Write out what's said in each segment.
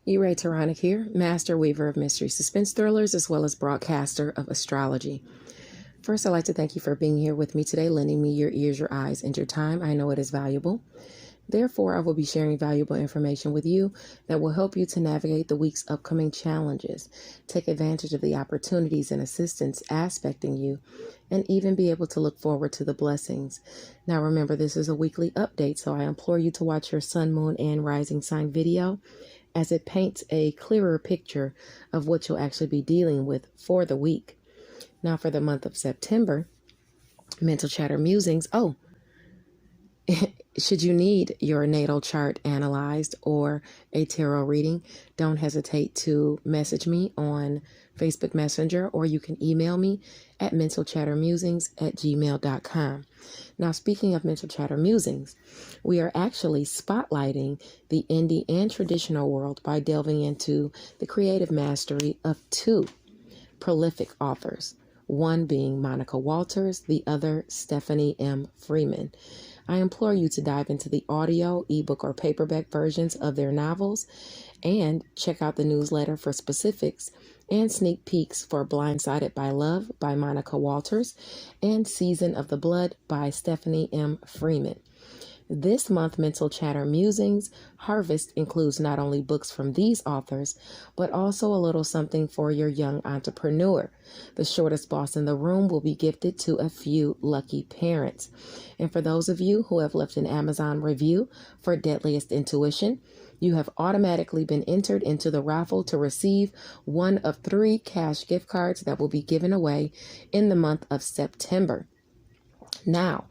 Taronic here, master weaver of mystery suspense thrillers, as well as broadcaster of astrology. First, I'd like to thank you for being here with me today, lending me your ears, your eyes, and your time. I know it is valuable. Therefore, I will be sharing valuable information with you that will help you to navigate the week's upcoming challenges, take advantage of the opportunities and assistance aspecting you, and even be able to look forward to the blessings. Now, remember, this is a weekly update, so I implore you to watch your sun, moon, and rising sign video, as it paints a clearer picture of what you'll actually be dealing with for the week. Now, for the month of September, mental chatter musings. Should you need your natal chart analyzed or a tarot reading, don't hesitate to message me on Facebook Messenger, or you can email me at mentalchattermusings@gmail.com. Now, speaking of mental chatter musings, we are actually spotlighting the indie and traditional world by delving into the creative mastery of two prolific authors, one being Monica Walters, the other Stephanie M. Freeman. I implore you to dive into the audio, ebook, or paperback versions of their novels and check out the newsletter for specifics and sneak peeks for Blindsided by Love by Monica Walters and Season of the Blood by Stephanie M. Freeman. This month, Mental Chatter Musings Harvest includes not only books from these authors, but also a little something for your young entrepreneur. The shortest boss in the room will be gifted to a few lucky parents. And for those of you who have left an Amazon review for Deadliest Intuition, you have automatically been entered into the raffle to receive one of 3 cash gift cards that will be given away in the month of September. Now,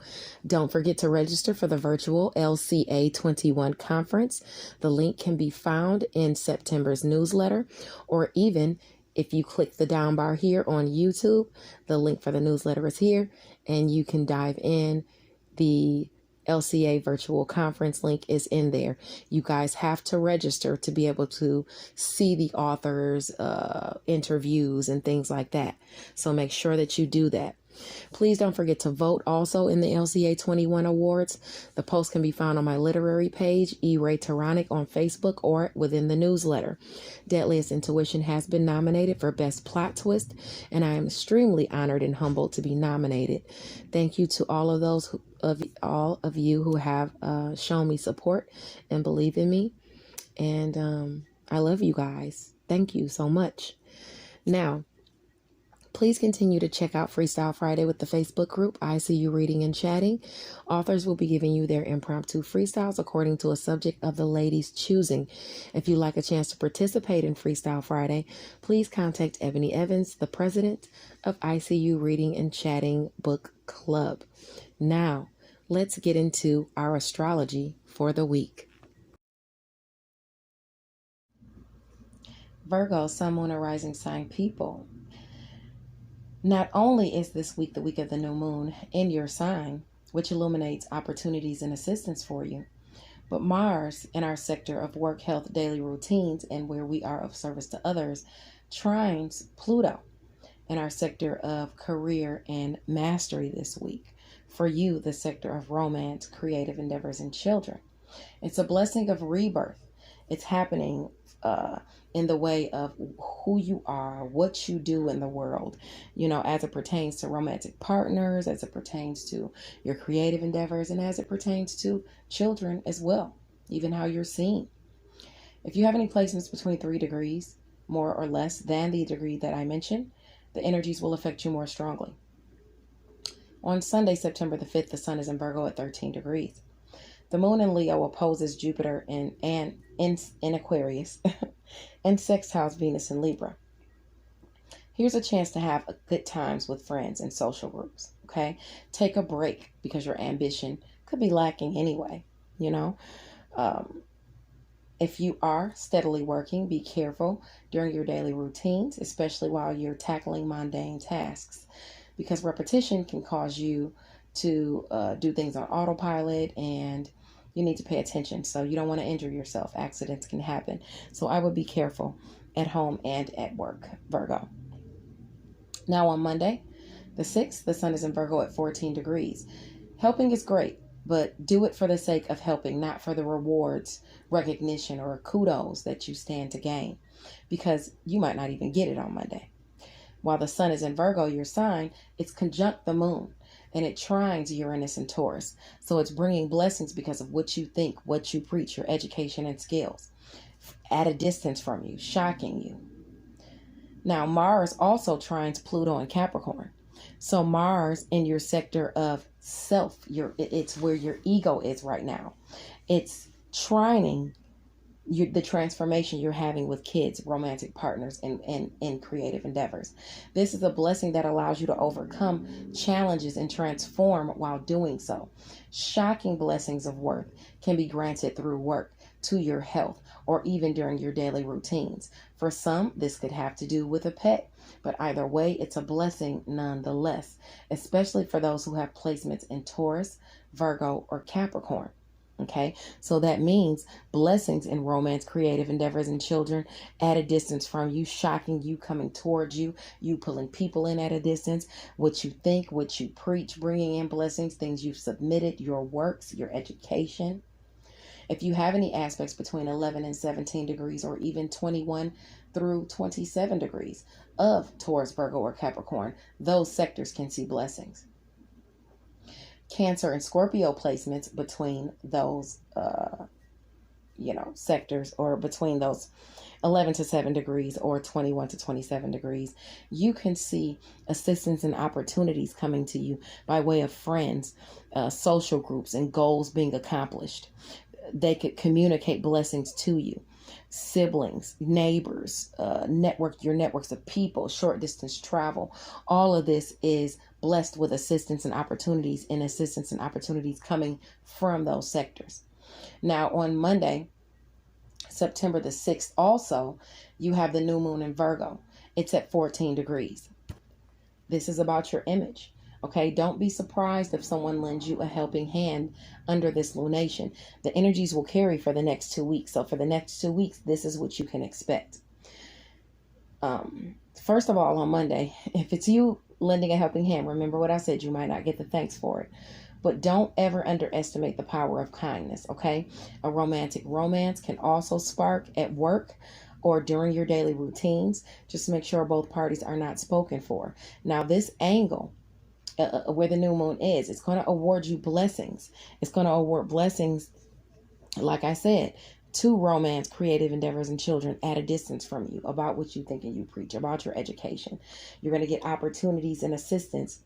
don't forget to register for the virtual LCA 21 conference. The link can be found in September's newsletter, or even if you click the down bar here on YouTube, the link for the newsletter is here, and you can dive in. The LCA virtual conference link is in there. You guys have to register to be able to see the authors' interviews and things like that. So make sure that you do that. Please don't forget to vote also in the LCA 21 awards. The post can be found on my literary page, Ray Taronic, on Facebook, or within the newsletter. Deadliest Intuition has been nominated for Best Plot Twist, and I am extremely honored and humbled to be nominated. Thank you to all of you who have shown me support and believe in me. And I love you guys. Thank you so much. Now, please continue to check out Freestyle Friday with the Facebook group, I See You Reading and Chatting. Authors will be giving you their impromptu freestyles according to a subject of the ladies' choosing. If you'd like a chance to participate in Freestyle Friday, please contact Ebony Evans, the president of I See You Reading and Chatting Book Club. Now, let's get into our astrology for the week. Virgo, Sun, Moon, and Rising sign people. Not only is this week the week of the new moon in your sign, which illuminates opportunities and assistance for you, but Mars in our sector of work, health, daily routines, and where we are of service to others, trines Pluto in our sector of career and mastery this week. For you, the sector of romance, creative endeavors, and children. It's a blessing of rebirth. It's happening in the way of who you are, what you do in the world, as it pertains to romantic partners, as it pertains to your creative endeavors, and as it pertains to children as well, even how you're seen. If you have any placements between 3 degrees, more or less than the degree that I mentioned, the energies will affect you more strongly. On Sunday, September the 5th, the sun is in Virgo at 13 degrees. The moon in Leo opposes Jupiter in Aquarius and sextiles Venus in Libra. Here's a chance to have good times with friends and social groups, okay? Take a break because your ambition could be lacking anyway, If you are steadily working, be careful during your daily routines, especially while you're tackling mundane tasks, because repetition can cause you to do things on autopilot, and you need to pay attention. So you don't want to injure yourself. Accidents can happen. So I would be careful at home and at work, Virgo. Now on Monday, the 6th, the sun is in Virgo at 14 degrees. Helping is great. but do it for the sake of helping, not for the rewards, recognition, or kudos that you stand to gain, because you might not even get it on Monday. While the sun is in Virgo, your sign, it's conjunct the moon and it trines Uranus and Taurus. So it's bringing blessings because of what you think, what you preach, your education and skills at a distance from you, shocking you. Now, Mars also trines Pluto and Capricorn. So Mars in your sector of self, it's where your ego is right now. It's trining the transformation you're having with kids, romantic partners, and creative endeavors. This is a blessing that allows you to overcome challenges and transform while doing so. Shocking blessings of worth can be granted through work, to your health, or even during your daily routines. For some, this could have to do with a pet, but either way, it's a blessing nonetheless, especially for those who have placements in Taurus, Virgo, or Capricorn. Okay, so that means blessings in romance, creative endeavors, and children at a distance from you, shocking you, coming towards you, you pulling people in at a distance, what you think, what you preach, bringing in blessings, things you've submitted, your works, your education. If you have any aspects between 11 and 17 degrees, or even 21 through 27 degrees of Taurus, Virgo, or Capricorn, those sectors can see blessings. Cancer and Scorpio placements between those, sectors, or between those 11 to 7 degrees or 21 to 27 degrees, you can see assistance and opportunities coming to you by way of friends, social groups, and goals being accomplished. They could communicate blessings to you. Siblings, neighbors, your networks of people, short distance travel. All of this is blessed with assistance and opportunities coming from those sectors. Now on Monday, September the 6th, also, you have the new moon in Virgo. It's at 14 degrees. This is about your image. Okay, don't be surprised if someone lends you a helping hand under this lunation. The energies will carry for the next 2 weeks. So for the next 2 weeks, this is what you can expect. First of all, on Monday, if it's you lending a helping hand, remember what I said, you might not get the thanks for it. But don't ever underestimate the power of kindness, okay? A romantic romance can also spark at work or during your daily routines. Just make sure both parties are not spoken for. Now, this angle, where the new moon is, it's going to award you blessings. It's going to award blessings, like I said, to romance, creative endeavors, and children at a distance from you, about what you think and you preach, about your education. You're going to get opportunities and assistance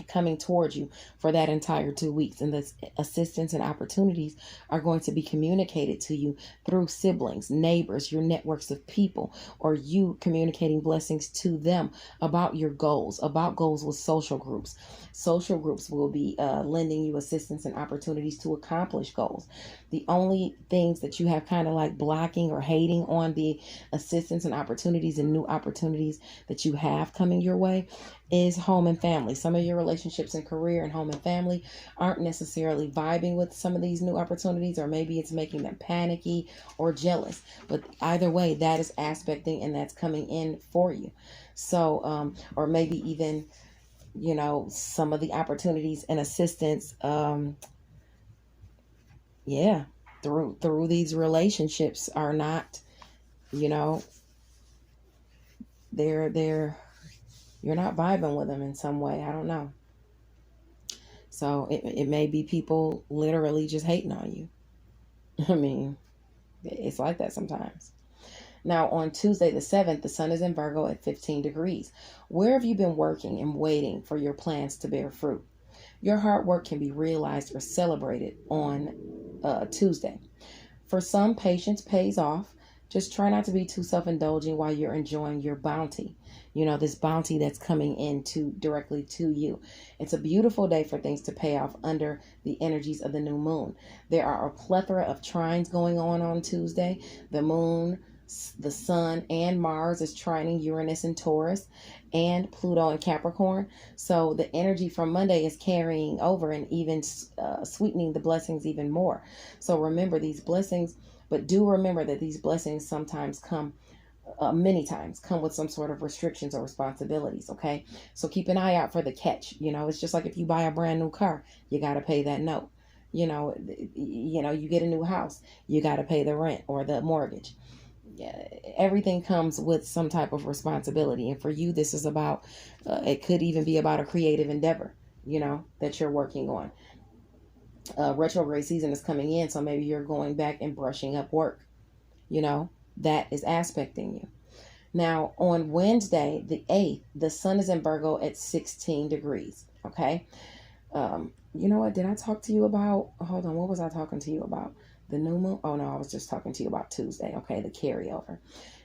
coming towards you for that entire 2 weeks, and the assistance and opportunities are going to be communicated to you through siblings, neighbors, your networks of people, or you communicating blessings to them about your goals, with social groups. Social groups will be lending you assistance and opportunities to accomplish goals. The only things that you have kind of like blocking or hating on the assistance and opportunities and new opportunities that you have coming your way is home and family. Some of your relationships and career and home and family aren't necessarily vibing with some of these new opportunities, or maybe it's making them panicky or jealous. But either way, that is aspecting and that's coming in for you. So, or maybe even, some of the opportunities and assistance, through these relationships are not, they're you're not vibing with them in some way. I don't know. So it may be people literally just hating on you. I mean, it's like that sometimes. Now on Tuesday the 7th, the sun is in Virgo at 15 degrees. Where have you been working and waiting for your plans to bear fruit? Your hard work can be realized or celebrated on Tuesday. For some, patience pays off. Just try not to be too self-indulgent while you're enjoying your bounty. This bounty that's coming in directly to you. It's a beautiful day for things to pay off under the energies of the new moon. There are a plethora of trines going on Tuesday. The moon, the sun, and Mars is trining Uranus and Taurus, and Pluto and Capricorn. So the energy from Monday is carrying over and even sweetening the blessings even more. So remember these blessings, but do remember that these blessings sometimes come many times come with some sort of restrictions or responsibilities. Okay, so keep an eye out for the catch. It's just like if you buy a brand new car, you got to pay that note. You get a new house, you got to pay the rent or the mortgage. Yeah, everything comes with some type of responsibility, and for you, this is about. It could even be about a creative endeavor, that you're working on. Retrograde season is coming in, so maybe you're going back and brushing up work. That is aspecting you. Now, on Wednesday, the 8th, the sun is in Virgo at 16 degrees. Okay. You know what? Did I talk to you about? Hold on. What was I talking to you about? The new moon? Oh, no, I was just talking to you about Tuesday. Okay. The carryover.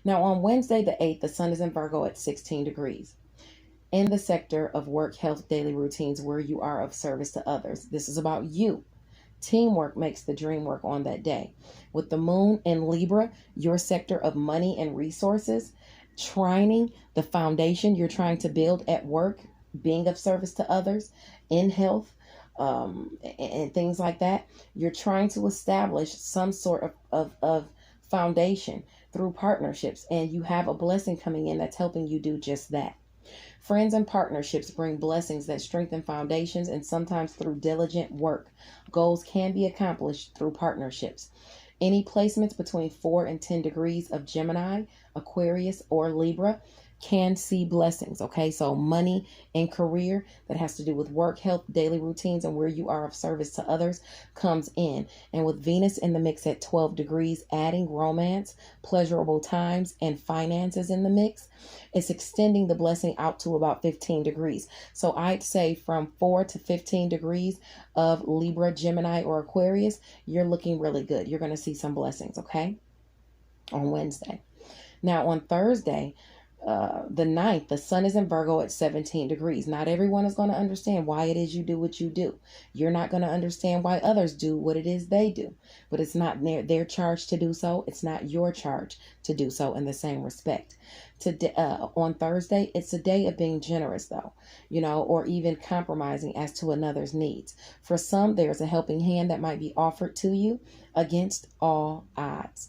Now, on Wednesday, the 8th, the sun is in Virgo at 16 degrees. In the sector of work, health, daily routines, where you are of service to others. This is about you. Teamwork makes the dream work on that day. With the moon in Libra, your sector of money and resources, trining the foundation you're trying to build at work, being of service to others, in health, and things like that. You're trying to establish some sort of foundation through partnerships, and you have a blessing coming in that's helping you do just that. Friends and partnerships bring blessings that strengthen foundations, and sometimes through diligent work. Goals can be accomplished through partnerships. Any placements between 4 and 10 degrees of Gemini, Aquarius, or Libra can see blessings. Okay, so money and career that has to do with work, health, daily routines, and where you are of service to others comes in. And with Venus in the mix at 12 degrees, adding romance, pleasurable times, and finances in the mix, it's extending the blessing out to about 15 degrees. So I'd say from 4 to 15 degrees of Libra, Gemini, or Aquarius, you're looking really good. You're going to see some blessings, okay, on Wednesday. Now on Thursday, the 9th, the sun is in Virgo at 17 degrees. Not everyone is going to understand why it is you do what you do. You're not going to understand why others do what it is they do. But it's not their charge to do so. It's not your charge to do so in the same respect. Today, on Thursday, it's a day of being generous, though, or even compromising as to another's needs. For some, there's a helping hand that might be offered to you against all odds.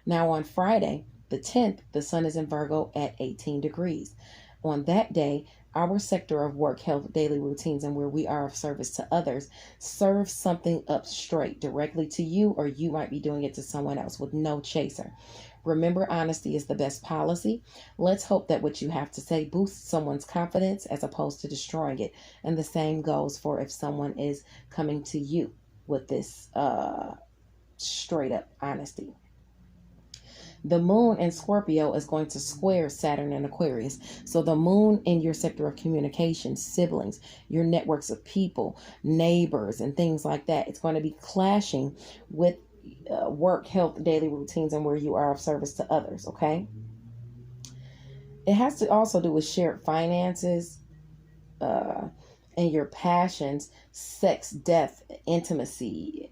Now on Friday, the 10th, the sun is in Virgo at 18 degrees. On that day, our sector of work, health, daily routines, and where we are of service to others serves something up straight directly to you, or you might be doing it to someone else with no chaser. Remember, honesty is the best policy. Let's hope that what you have to say boosts someone's confidence as opposed to destroying it. And the same goes for if someone is coming to you with this straight up honesty. The moon in Scorpio is going to square Saturn in Aquarius. So the moon in your sector of communication, siblings, your networks of people, neighbors, and things like that, it's going to be clashing with work, health, daily routines, and where you are of service to others, okay? It has to also do with shared finances, and your passions, sex, death, intimacy,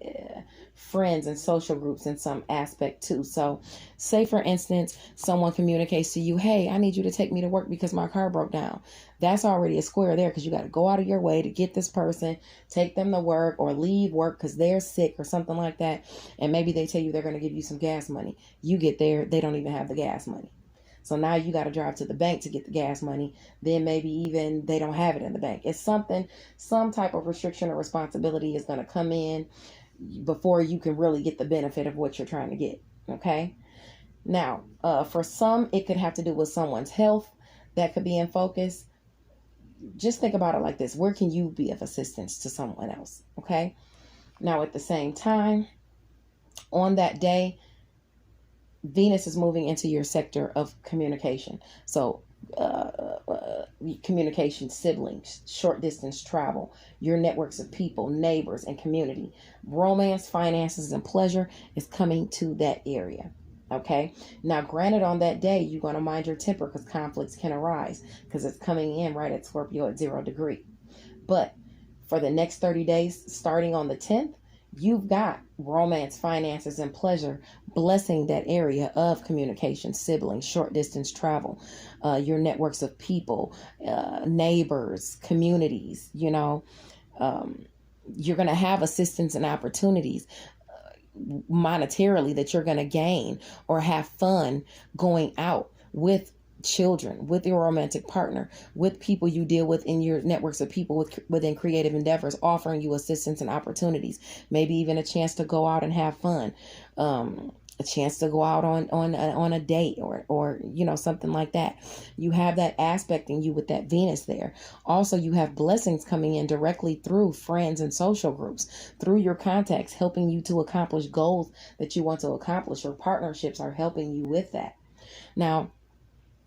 friends, and social groups in some aspect too. So say, for instance, someone communicates to you, hey, I need you to take me to work because my car broke down. That's already a square there, because you got to go out of your way to get this person, take them to work, or leave work because they're sick or something like that. And maybe they tell you they're going to give you some gas money. You get there, they don't even have the gas money. So now you got to drive to the bank to get the gas money. Then maybe even they don't have it in the bank. It's something, some type of restriction or responsibility is going to come in before you can really get the benefit of what you're trying to get. Okay. Now, for some, it could have to do with someone's health that could be in focus. Just think about it like this. Where can you be of assistance to someone else? Okay. Now, at the same time, on that day, Venus is moving into your sector of communication. So communication, siblings, short distance travel, your networks of people, neighbors, and community. Romance, finances, and pleasure is coming to that area. Okay. Now, granted, on that day, you're going to mind your temper because conflicts can arise because it's coming in right at Scorpio at 0 degree. But for the next 30 days, starting on the 10th, you've got romance, finances, and pleasure blessing that area of communication, siblings, short distance travel, your networks of people, neighbors, communities. You're going to have assistance and opportunities. monetarily that you're going to gain, or have fun going out with children, with your romantic partner, with people you deal with in your networks of people within creative endeavors, offering you assistance and opportunities, maybe even a chance to go out and have fun, a chance to go out on a date, or something like that. You have that aspect in you with that Venus there. Also, you have blessings coming in directly through friends and social groups, through your contacts, helping you to accomplish goals that you want to accomplish, or partnerships are helping you with that. Now,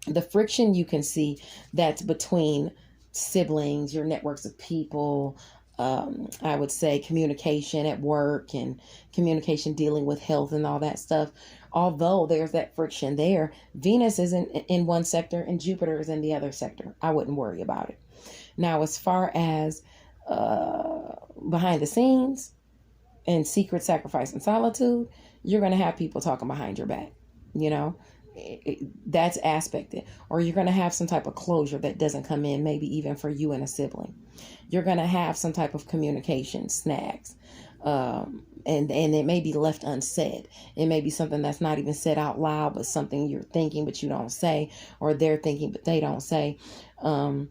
the friction you can see that's between siblings, your networks of people, I would say communication at work and communication dealing with health and all that stuff. Although there's that friction there, Venus is in one sector and Jupiter is in the other sector. I wouldn't worry about it. Now, as far as behind the scenes and secret sacrifice and solitude, you're going to have people talking behind your back, that's aspected, or you're going to have some type of closure that doesn't come in, maybe even for you and a sibling. You're going to have some type of communication snags, and it may be left unsaid. It may be something that's not even said out loud, but something you're thinking but you don't say, or they're thinking but they don't say. That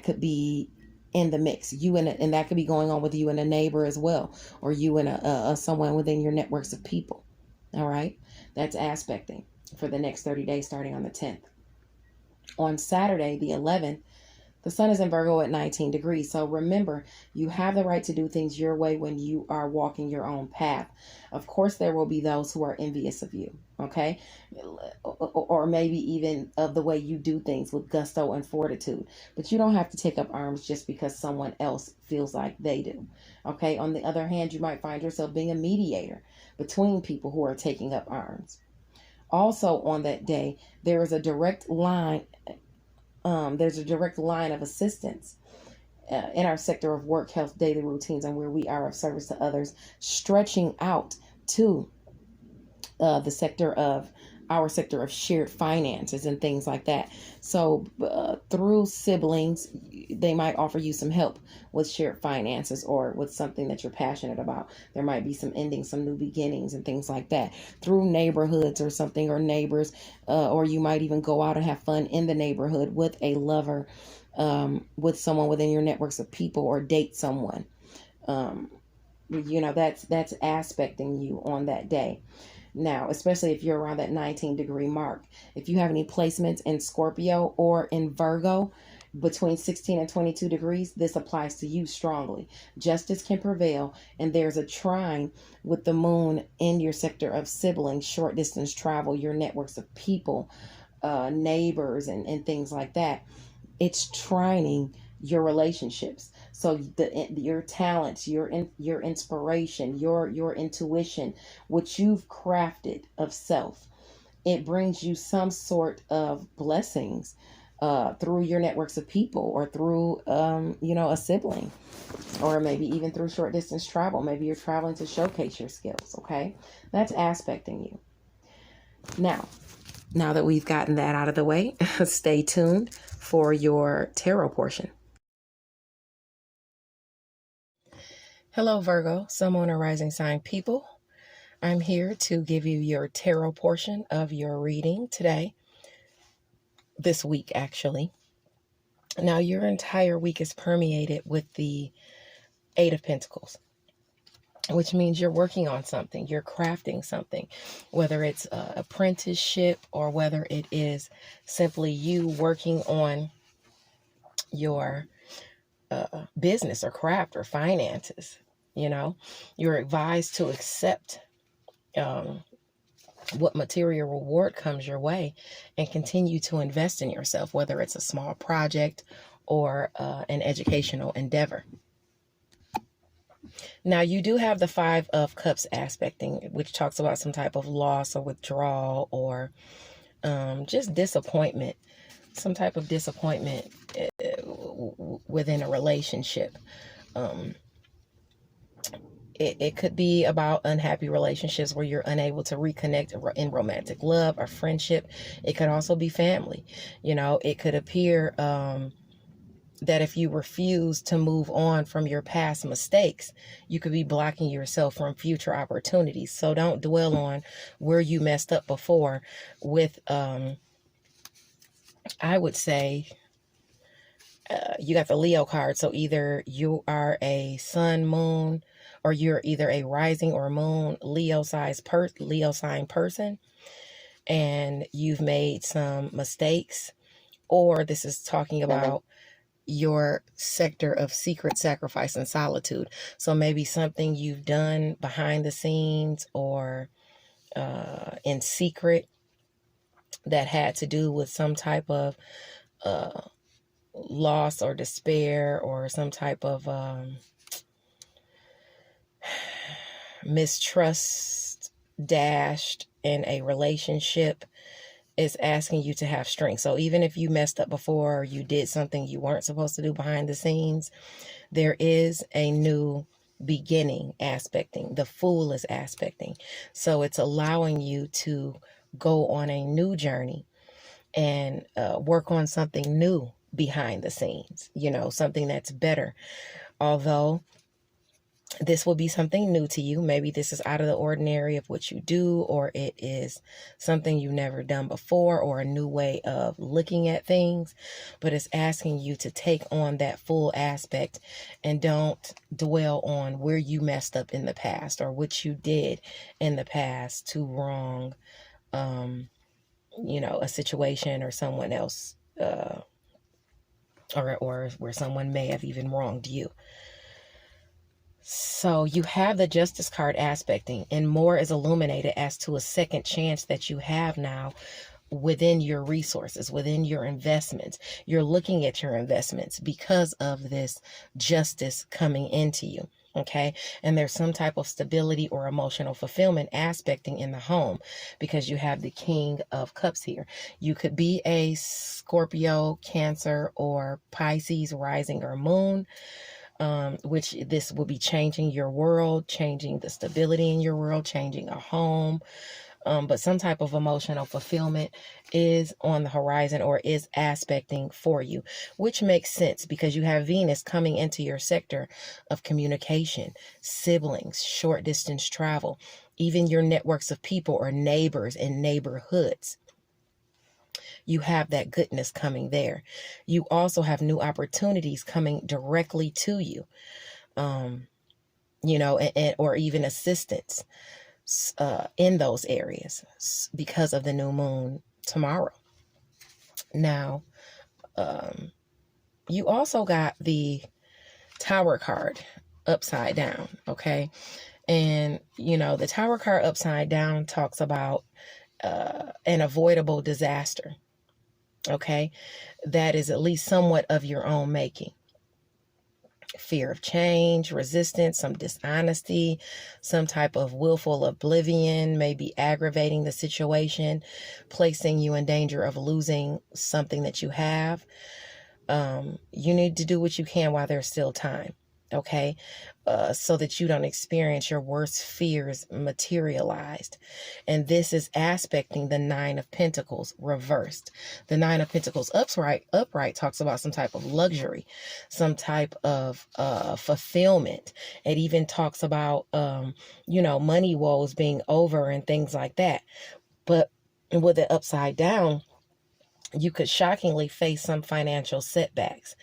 could be in the mix. And that could be going on with you and a neighbor as well, or you and a someone within your networks of people. All right. That's aspecting for the next 30 days, starting on the 10th. On Saturday, the 11th, the sun is in Virgo at 19 degrees. So remember, you have the right to do things your way when you are walking your own path. Of course, there will be those who are envious of you, okay? Or maybe even of the way you do things with gusto and fortitude. But you don't have to take up arms just because someone else feels like they do, okay? On the other hand, you might find yourself being a mediator between people who are taking up arms. Also on that day, there is a direct line. There's a direct line of assistance in our sector of work, health, daily routines, and where we are of service to others, stretching out to the sector of our sector of shared finances and things like that. So through siblings, they might offer you some help with shared finances or with something that you're passionate about. There might be some endings, some new beginnings and things like that through neighborhoods or something, or neighbors, or you might even go out and have fun in the neighborhood with a lover, with someone within your networks of people, or date someone. That's aspecting you on that day. Now, especially if you're around that 19-degree mark. If you have any placements in Scorpio or in Virgo between 16 and 22 degrees, this applies to you strongly. Justice can prevail, and there's a trine with the moon in your sector of siblings, short distance travel, your networks of people, neighbors, and things like that. It's trining your relationships. So your talents, your inspiration, your intuition, what you've crafted of self, it brings you some sort of blessings through your networks of people, or through a sibling, or maybe even through short distance travel. Maybe you're traveling to showcase your skills. Okay, that's aspecting you. Now that we've gotten that out of the way, stay tuned for your tarot portion. Hello, Virgo, Sun, Moon, or Rising sign people. I'm here to give you your tarot portion of your reading today, this week, actually. Now, your entire week is permeated with the Eight of Pentacles, which means you're working on something, you're crafting something, whether it's an apprenticeship or whether it is simply you working on your business or craft or finances. You're advised to accept what material reward comes your way and continue to invest in yourself, whether it's a small project or an educational endeavor. Now, you do have the Five of Cups aspecting, which talks about some type of loss or withdrawal, or just disappointment, some type of disappointment within a relationship. It could be about unhappy relationships where you're unable to reconnect in romantic love or friendship. It could also be family. It could appear that if you refuse to move on from your past mistakes, you could be blocking yourself from future opportunities. So don't dwell on where you messed up before with, I would say, you got the Leo card. So either you are a sun, moon, or you're either a rising or moon Leo sign person, and you've made some mistakes, or this is talking about your sector of secret sacrifice and solitude. So maybe something you've done behind the scenes or in secret that had to do with some type of loss or despair, or some type of mistrust dashed in a relationship, is asking you to have strength. So even if you messed up before, or you did something you weren't supposed to do behind the scenes, there is a new beginning aspecting. The Fool is aspecting. So it's allowing you to go on a new journey and work on something new behind the scenes, you know, something that's better. Although this will be something new to you. Maybe this is out of the ordinary of what you do, or it is something you've never done before, or a new way of looking at things. But it's asking you to take on that full aspect and don't dwell on where you messed up in the past or what you did in the past to wrong, you know, a situation or someone else, or where someone may have even wronged you. So you have the Justice card aspecting, and more is illuminated as to a second chance that you have now within your resources, within your investments. You're looking at your investments because of this justice coming into you. Okay. And there's some type of stability or emotional fulfillment aspecting in the home, because you have the King of Cups here. You could be a Scorpio, Cancer, or Pisces rising or moon, which this will be changing your world, changing the stability in your world, changing a home. But some type of emotional fulfillment is on the horizon, or is aspecting for you, which makes sense because you have Venus coming into your sector of communication, siblings, short distance travel, even your networks of people or neighbors in neighborhoods. You have that goodness coming there. You also have new opportunities coming directly to you, you know, or even assistance in those areas because of the new moon tomorrow. Now, you also got the Tower card upside down, okay? And, you know, the Tower card upside down talks about an avoidable disaster, okay? That is at least somewhat of your own making. Fear of change, resistance, some dishonesty, some type of willful oblivion may be aggravating the situation, placing you in danger of losing something that you have. You need to do what you can while there's still time, okay? So that you don't experience your worst fears materialized. And this is aspecting the Nine of Pentacles reversed. The Nine of Pentacles upright talks about some type of luxury, some type of fulfillment. It even talks about, you know, money woes being over and things like that. But with it upside down, you could shockingly face some financial setbacks.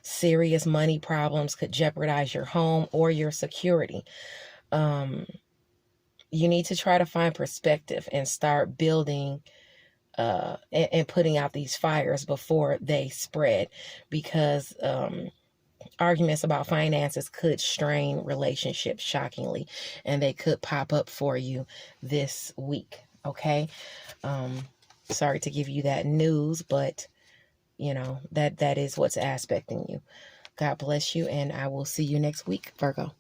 Serious money problems could jeopardize your home or your security. You need to try to find perspective and start building and putting out these fires before they spread, because arguments about finances could strain relationships shockingly, and they could pop up for you this week. Okay. Sorry to give you that news, but you know, that is what's aspecting you. God bless you, and I will see you next week, Virgo.